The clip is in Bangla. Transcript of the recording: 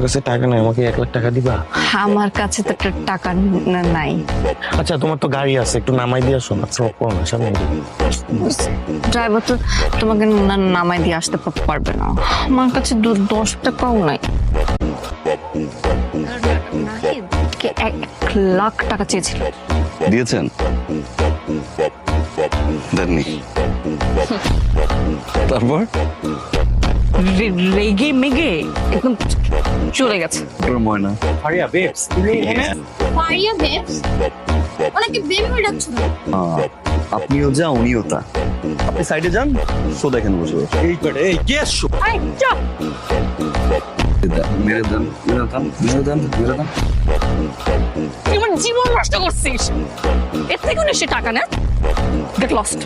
কাছে টাকা নাই, আমাকে 1 লাখ টাকা দিবা? আমার কাছে তো টাকা নাই। আচ্ছা তোমার তো গাড়ি আছে, একটু নামাই দিয়ে আসো না, সব করো না সামনে। ড্রাইভার তো তোমাকে নামাই দিয়ে আসতে পারবে না। আমার কাছে 10 টাকাও নাই। 1 লাখ টাকা চেয়েছিল। দিয়েছেন? দেননি? তারপর রেগে মেগে একদম চলে গেছে। ময়না আরিয়া বেবস, তুমি এখানে? মারিয়া বেবস ওনাকে বেবি বলে ডাকছো কেন? আপনিও যা উনিও তা। আপনি সাইডে যান, শো দেখেন বসে বসে। এই করে এই গেস শো। এই চুপ! মেরে দেন, মেরে দেন, মেরে দেন, মেরে দেন। তুই আমার জীবন নষ্ট করছিস। এর থেকে সে টাকা না, গেট লস্ট।